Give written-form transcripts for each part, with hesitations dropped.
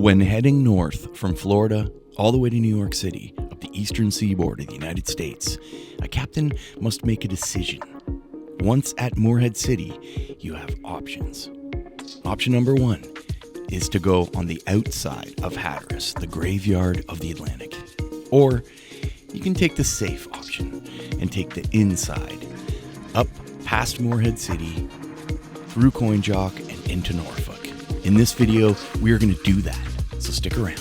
When heading north from Florida all the way to New York City, up the eastern seaboard of the United States, a captain must make a decision. Once at Morehead City, you have options. Option number one is to go on the outside of Hatteras, the graveyard of the Atlantic. Or you can take the safe option and take the inside, up past Morehead City, through Coinjock and into Norfolk. In this video, we are going to do that, so stick around.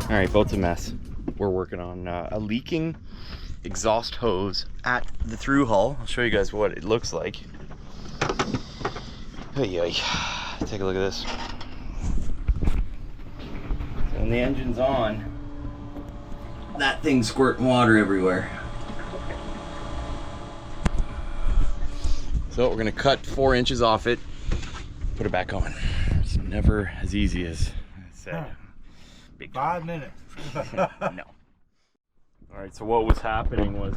All right, boat's a mess. We're working on a leaking exhaust hose at the through hull. I'll show you guys what it looks like. Hey, take a look at this. When the engine's on, that thing's squirting water everywhere. So we're gonna cut 4 inches off it, put it back on. It's never as easy as I said. Big 5 minutes. No. All right, so what was happening was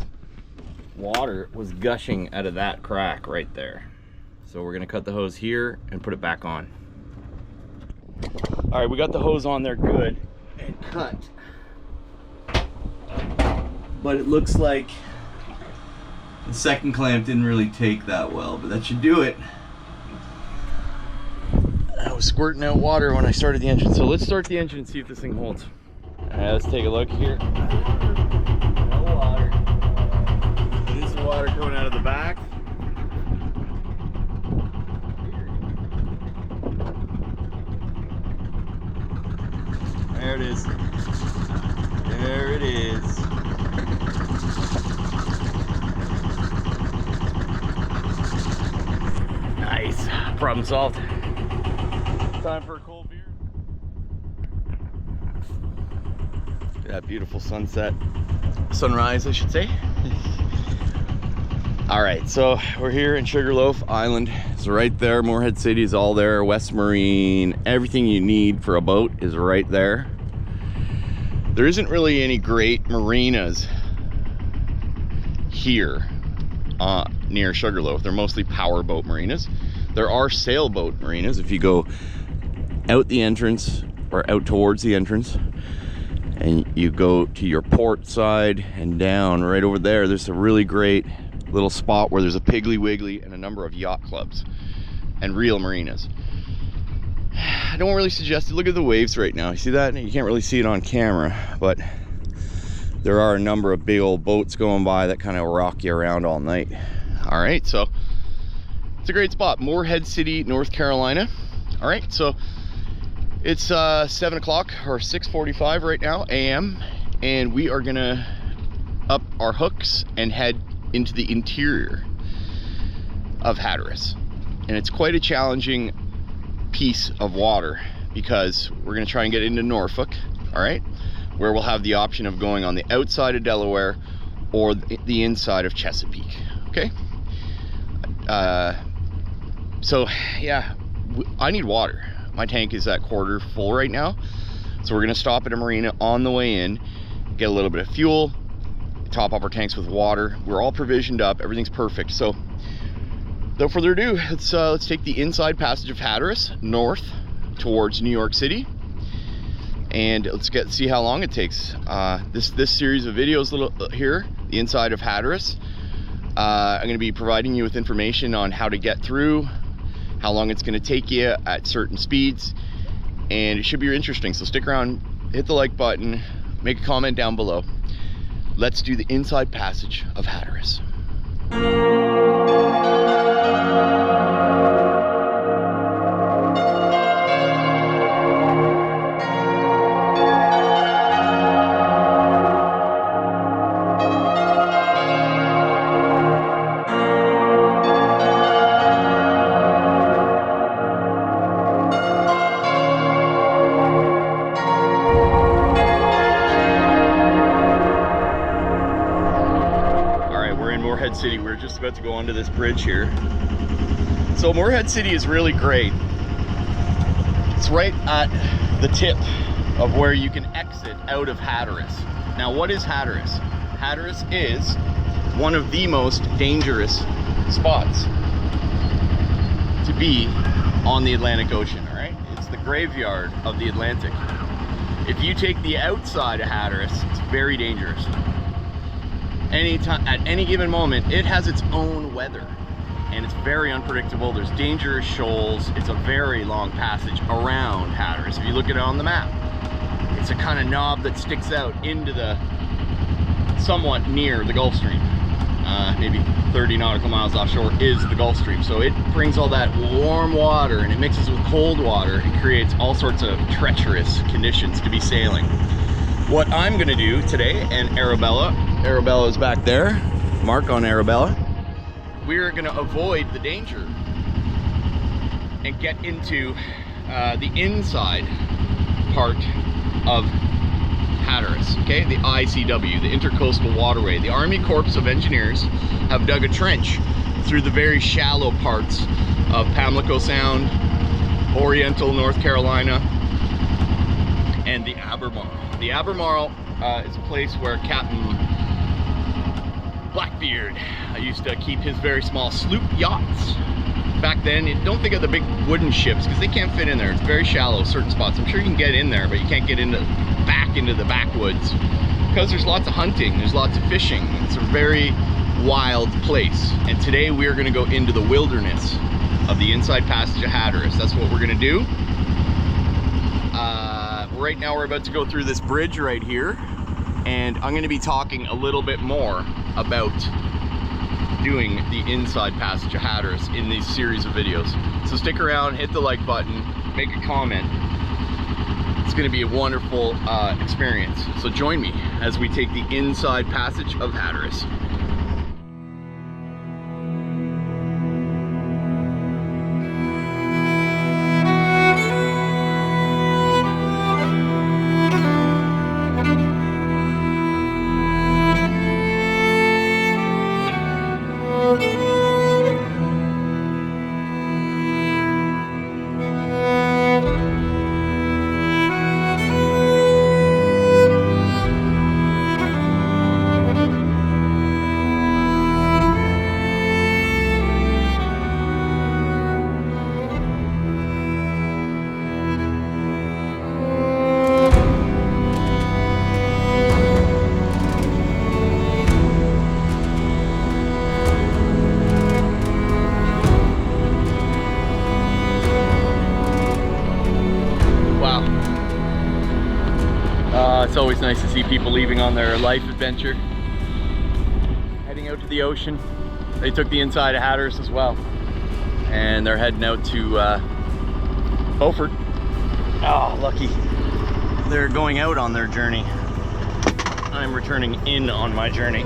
water was gushing out of that crack right there. So we're gonna cut the hose here and put it back on. All right, we got the hose on there good and cut. But it looks like the second clamp didn't really take that well, but that should do it. I was squirting out water when I started the engine. So let's start the engine and see if this thing holds. All right, let's take a look here. No water. It is water coming out of the back. There it is. There it is. Nice. Problem solved. Time for a cold beer. That beautiful sunset. Sunrise, I should say. All right, so we're here in Sugarloaf Island. It's right there. Morehead City is all there. West Marine, everything you need for a boat is right there. There isn't really any great marinas here near Sugarloaf. They're mostly powerboat marinas. There are sailboat marinas if you go out the entrance or out towards the entrance and you go to your port side and down right over there. There's a really great little spot where there's a Piggly Wiggly and a number of yacht clubs and real marinas. I don't really suggest it. Look at the waves right now. You see that? You can't really see it on camera, but there are a number of big old boats going by that kind of rock you around all night. All right, so it's a great spot. Morehead City, North Carolina. All right, so it's 7 o'clock or 6:45 right now a.m. and we are gonna up our hooks and head into the interior of Hatteras. And it's quite a challenging piece of water because we're going to try and get into Norfolk, all right, where we'll have the option of going on the outside of Delaware or the inside of Chesapeake. Okay, so yeah, I need water. My tank is at quarter full right now, so we're going to stop at a marina on the way in, get a little bit of fuel, top up our tanks with water. We're all provisioned up, everything's perfect. So without further ado, let's take the inside passage of Hatteras north towards New York City, and let's see how long it takes. This series of videos here, the inside of Hatteras, I'm going to be providing you with information on how to get through, how long it's going to take you at certain speeds, and it should be interesting. So stick around, hit the like button, make a comment down below. Let's do the inside passage of Hatteras. City. We're just about to go onto this bridge here. So Morehead City is really great. It's right at the tip of where you can exit out of Hatteras. Now, what is Hatteras? Hatteras is one of the most dangerous spots to be on the Atlantic Ocean, all right? It's the graveyard of the Atlantic. If you take the outside of Hatteras, it's very dangerous. Anytime, at any given moment, it has its own weather, and it's very unpredictable. There's dangerous shoals. It's a very long passage around Hatteras. If you look at it on the map, it's a kind of knob that sticks out into the, somewhat near the Gulf Stream. Maybe 30 nautical miles offshore is the Gulf Stream. So it brings all that warm water and it mixes with cold water and creates all sorts of treacherous conditions to be sailing. What I'm gonna do today, and Arabella is back there, mark on Arabella, we're gonna avoid the danger and get into the inside part of Hatteras, okay? The ICW, the Intercoastal Waterway. The Army Corps of Engineers have dug a trench through the very shallow parts of Pamlico Sound, Oriental, North Carolina, and the Albemarle. The Albemarle is a place where Captain Blackbeard used to keep his very small sloop yachts. Back then, don't think of the big wooden ships because they can't fit in there. It's very shallow, certain spots. I'm sure you can get in there, but you can't get back into the backwoods because there's lots of hunting, there's lots of fishing. It's a very wild place. And today we are going to go into the wilderness of the inside passage of Hatteras. That's what we're going to do. Right now we're about to go through this bridge right here, and I'm going to be talking a little bit more about doing the inside passage of Hatteras in these series of videos. So stick around, hit the like button, make a comment. It's going to be a wonderful experience. So join me as we take the inside passage of Hatteras. It's always nice to see people leaving on their life adventure, heading out to the ocean. They took the inside of Hatteras as well, and they're heading out to Beaufort. Oh, lucky. They're going out on their journey. I'm returning in on my journey.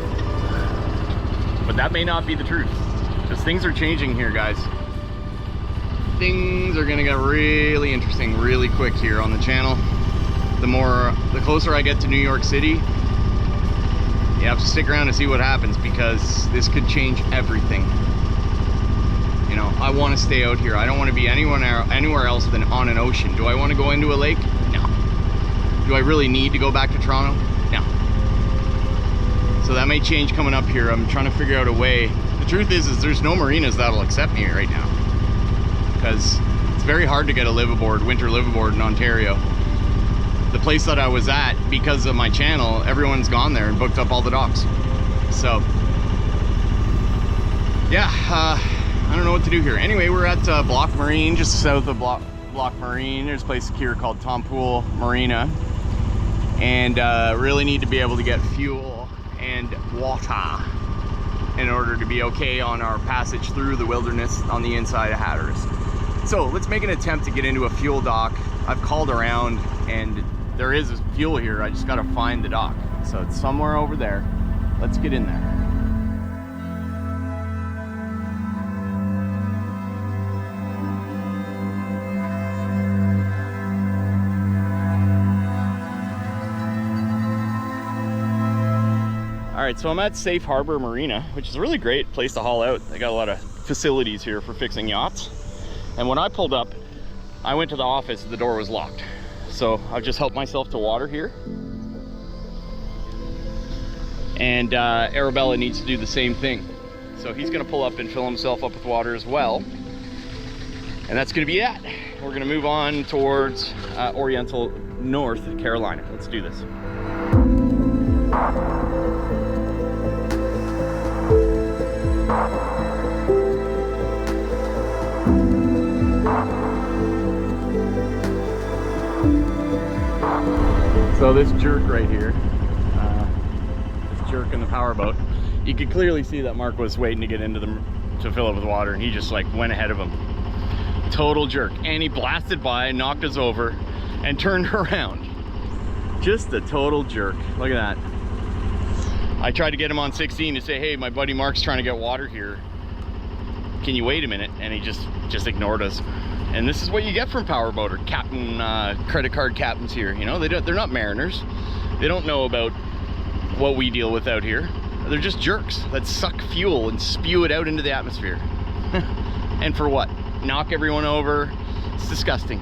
But that may not be the truth, because things are changing here, guys. Things are gonna get really interesting really quick here on the channel. The closer I get to New York City, you have to stick around to see what happens, because this could change everything. You know, I want to stay out here. I don't want to be anywhere else than on an ocean. Do I want to go into a lake? No. Do I really need to go back to Toronto? No. So that may change coming up here. I'm trying to figure out a way. The truth is there's no marinas that'll accept me right now, because it's very hard to get a liveaboard, winter liveaboard in Ontario. The place that I was at, because of my channel, everyone's gone there and booked up all the docks. So yeah, I don't know what to do here. Anyway, we're at Block Marine, just south of Block Marine. There's a place here called Tompool Marina, and really need to be able to get fuel and water in order to be okay on our passage through the wilderness on the inside of Hatteras. So let's make an attempt to get into a fuel dock. I've called around and there is fuel here. I just got to find the dock. So it's somewhere over there. Let's get in there. All right, so I'm at Safe Harbor Marina, which is a really great place to haul out. They got a lot of facilities here for fixing yachts. And when I pulled up, I went to the office, the door was locked. So I've just helped myself to water here. And Arabella needs to do the same thing. So he's gonna pull up and fill himself up with water as well. And that's gonna be that. We're gonna move on towards Oriental, North Carolina. Let's do this. So this jerk right here, this jerk in the powerboat, you could clearly see that Mark was waiting to get into to fill it with water, and he just like went ahead of him. Total jerk. And he blasted by, knocked us over, and turned around. Just a total jerk. Look at that. I tried to get him on 16 to say, hey, my buddy Mark's trying to get water here. Can you wait a minute? And he just ignored us. And this is what you get from powerboat or captain, credit card captains here. You know, they're not mariners. They don't know about what we deal with out here. They're just jerks that suck fuel and spew it out into the atmosphere. And for what? Knock everyone over. It's disgusting.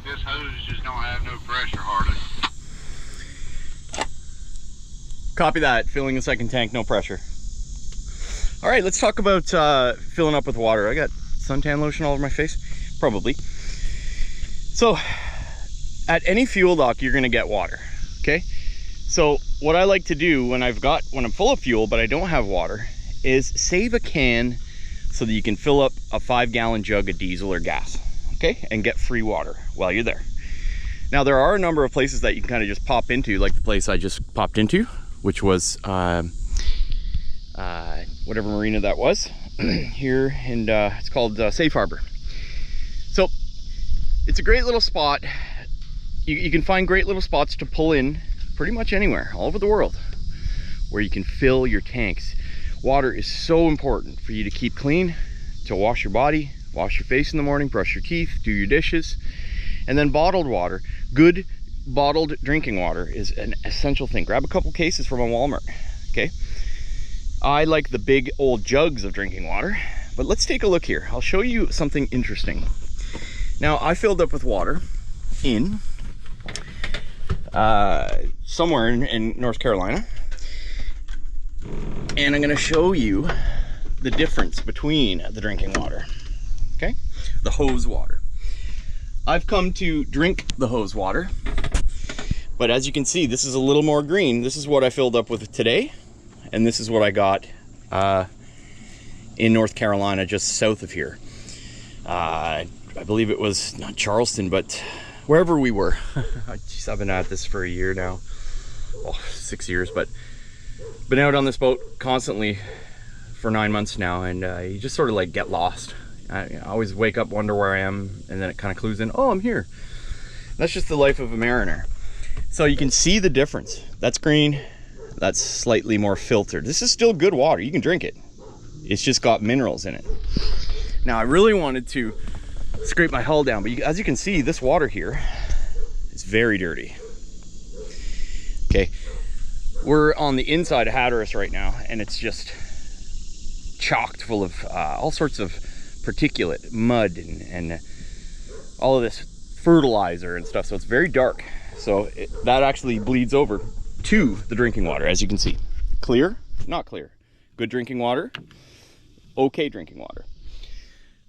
This hose just don't have no pressure hardly. Copy that. Filling the second tank, no pressure. All right, let's talk about filling up with water. I got suntan lotion all over my face, probably. So at any fuel dock, you're gonna get water, okay? So what I like to do when I'm full of fuel, but I don't have water, is save a can so that you can fill up a 5-gallon jug of diesel or gas. Okay, and get free water while you're there. Now there are a number of places that you can kind of just pop into, like the place I just popped into, which was whatever marina that was here, and it's called Safe Harbor. So it's a great little spot. You can find great little spots to pull in pretty much anywhere, all over the world, where you can fill your tanks. Water is so important for you to keep clean, to wash your body, wash your face in the morning, brush your teeth, do your dishes. And then bottled water, good bottled drinking water is an essential thing. Grab a couple cases from a Walmart, okay? I like the big old jugs of drinking water, but let's take a look here. I'll show you something interesting. Now I filled up with water in somewhere in North Carolina, and I'm gonna show you the difference between the drinking water. Okay, the hose water. I've come to drink the hose water, but as you can see, this is a little more green. This is what I filled up with today, and this is what I got in North Carolina, just south of here. I believe it was not Charleston, but wherever we were. Jeez, I've been at this for a year now, well, 6 years, but been out on this boat constantly for 9 months now, and you just sort of like get lost. I always wake up, wonder where I am, and then it kind of clues in, oh, I'm here. That's just the life of a mariner. So you can see the difference. That's green, that's slightly more filtered. This is still good water, you can drink it. It's just got minerals in it. Now I really wanted to scrape my hull down, but as you can see, this water here is very dirty. Okay, we're on the inside of Hatteras right now, and it's just chocked full of all sorts of particulate, mud, and all of this fertilizer and stuff, so it's very dark. So that actually bleeds over to the drinking water, as you can see. Clear, not clear. Good drinking water, okay drinking water.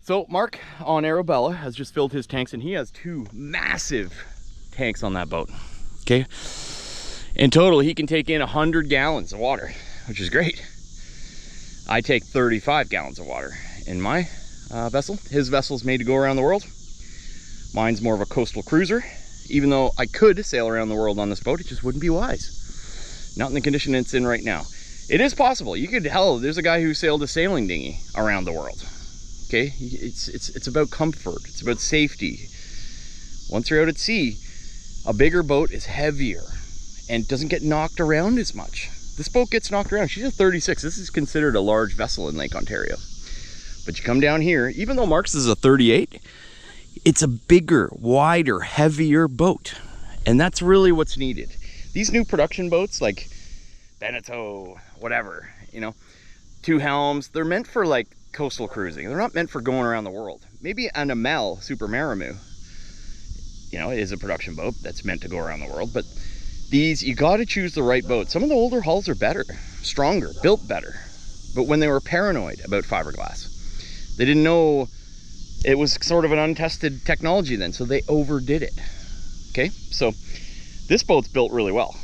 So Mark on Arabella has just filled his tanks, and he has 2 massive tanks on that boat. Okay, in total he can take in 100 gallons of water, which is great. I take 35 gallons of water in my vessel. His vessel's made to go around the world. Mine's more of a coastal cruiser. Even though I could sail around the world on this boat, it just wouldn't be wise. Not in the condition it's in right now. It is possible. You could, hell, there's a guy who sailed a sailing dinghy around the world. Okay, it's about comfort. It's about safety. Once you're out at sea, a bigger boat is heavier and doesn't get knocked around as much. This boat gets knocked around. She's a 36. This is considered a large vessel in Lake Ontario. But you come down here, even though Mark's is a 38, it's a bigger, wider, heavier boat. And that's really what's needed. These new production boats like Beneteau, whatever, you know, 2 helms, they're meant for like coastal cruising. They're not meant for going around the world. Maybe an MiKL Super Marimu, you know, is a production boat that's meant to go around the world. But these, you got to choose the right boat. Some of the older hulls are better, stronger, built better. But when they were paranoid about fiberglass, they didn't know it was sort of an untested technology then, so they overdid it. Okay, so this boat's built really well.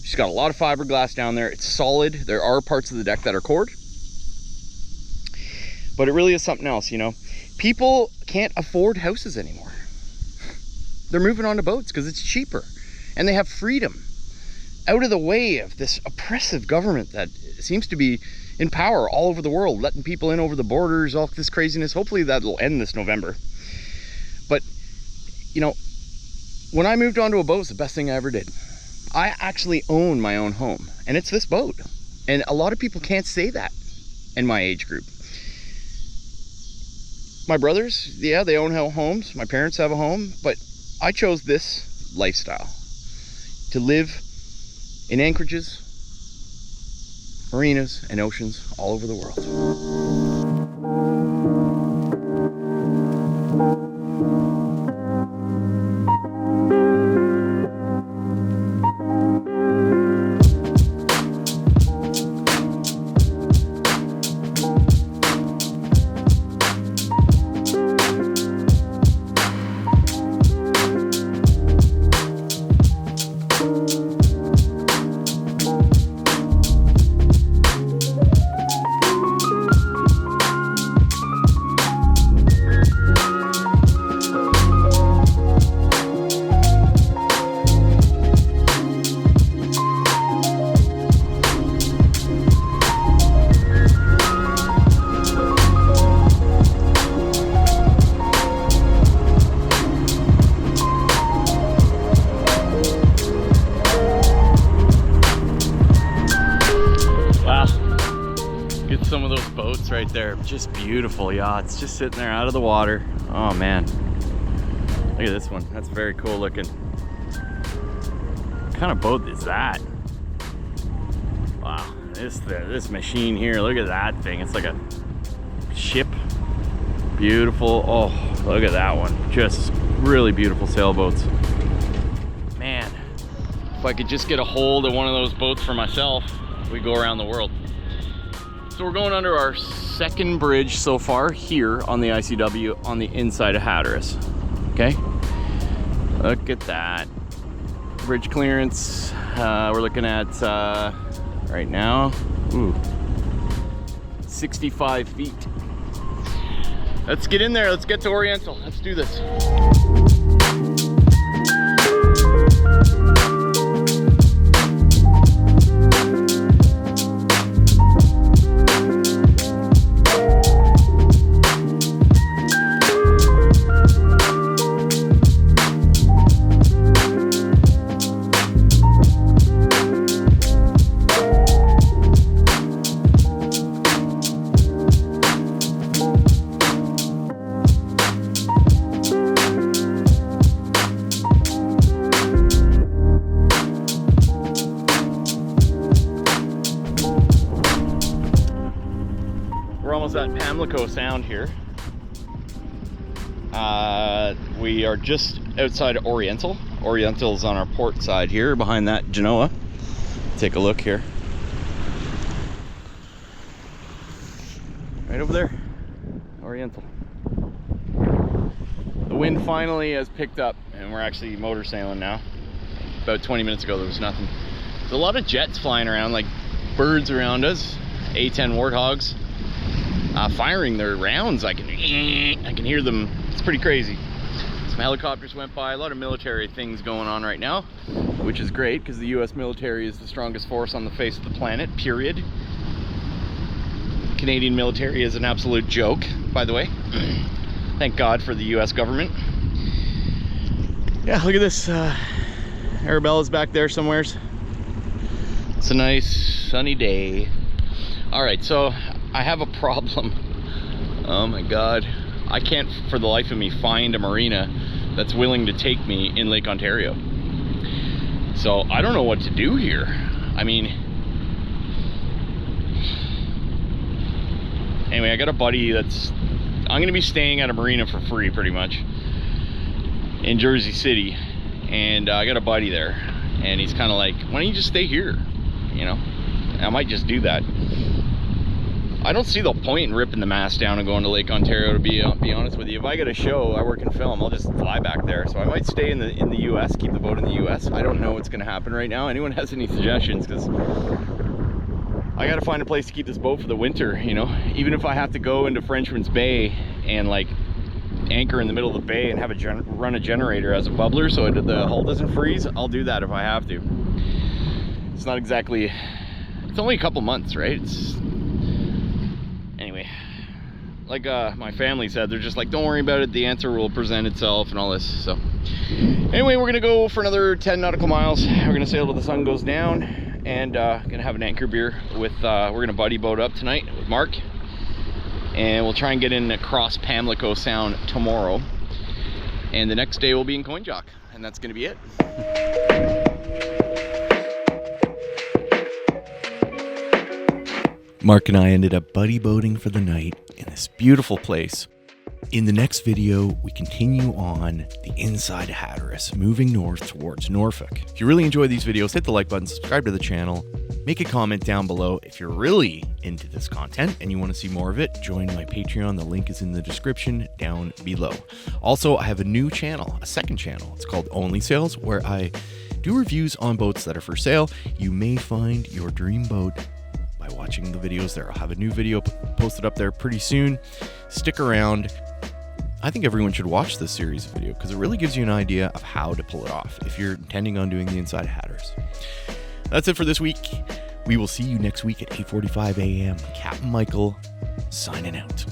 She's got a lot of fiberglass down there. It's solid. There are parts of the deck that are cored, but it really is something else, you know. People can't afford houses anymore. They're moving on to boats because it's cheaper and they have freedom out of the way of this oppressive government that seems to be in power all over the world, letting people in over the borders, all this craziness. Hopefully that'll end this November. But, you know, when I moved onto a boat, it's the best thing I ever did. I actually own my own home, and it's this boat. And a lot of people can't say that in my age group. My brothers, yeah, they own homes. My parents have a home, but I chose this lifestyle to live in anchorages, marinas, and oceans all over the world. Some of those boats right there, just beautiful yachts, just sitting there out of the water. Oh man, look at this one. That's very cool looking. What kind of boat is that? Wow, this machine here, look at that thing. It's like a ship. Beautiful. Oh, look at that one. Just really beautiful sailboats. Man, if I could just get a hold of one of those boats for myself, we go around the world. So we're going under our second bridge so far here on the ICW on the inside of Hatteras. Okay, look at that bridge clearance. We're looking at right now, 65 feet. Let's get in there. Let's get to Oriental. Let's do this. At Pamlico Sound here. We are just outside of Oriental. Oriental's on our port side here, behind that Genoa. Take a look here. Right over there, Oriental. The wind finally has picked up and we're actually motor sailing now. About 20 minutes ago there was nothing. There's a lot of jets flying around like birds around us. A-10 Warthogs. Firing their rounds. I can hear them. It's pretty crazy. Some helicopters went by. A lot of military things going on right now, which is great because the US military is the strongest force on the face of the planet, period. Canadian military is an absolute joke, by the way. Thank God for the US government. Yeah, look at this. Arabella's back there somewheres. It's a nice sunny day. All right, so I have a problem. Oh my God. I can't for the life of me find a marina that's willing to take me in Lake Ontario. So I don't know what to do here. I mean, anyway, I got a buddy that's, I'm gonna be staying at a marina for free pretty much in Jersey City. And I got a buddy there, and he's kind of like, why don't you just stay here? You know, I might just do that. I don't see the point in ripping the mast down and going to Lake Ontario, to be honest with you. If I get a show, I work in film, I'll just fly back there. So I might stay in the US, keep the boat in the US. I don't know what's gonna happen right now. Anyone has any suggestions? Because I gotta find a place to keep this boat for the winter, you know? Even if I have to go into Frenchman's Bay and like anchor in the middle of the bay and have run a generator as a bubbler so the hull doesn't freeze, I'll do that if I have to. It's not exactly, it's only a couple months, right? Anyway, like my family said, they're just like, don't worry about it, the answer will present itself and all this. So anyway, we're gonna go for another 10 nautical miles. We're gonna sail till the sun goes down, and gonna have an anchor beer with we're gonna buddy boat up tonight with Mark, and we'll try and get in across Pamlico Sound tomorrow, and the next day we'll be in Coinjock, and that's gonna be it. Mark and I ended up buddy boating for the night in this beautiful place. In the next video, we continue on the inside of Hatteras, moving north towards Norfolk. If you really enjoy these videos, hit the like button, subscribe to the channel, make a comment down below. If you're really into this content and you want to see more of it, join my Patreon. The link is in the description down below. Also, I have a new channel, a second channel. It's called OnlySails, where I do reviews on boats that are for sale. You may find your dream boat by watching the videos there. I'll have a new video posted up there pretty soon. Stick around. I think everyone should watch this series of video because it really gives you an idea of how to pull it off if you're intending on doing the inside of Hatteras. That's it for this week. We will see you next week at 8:45 a.m. Captain Michael signing out.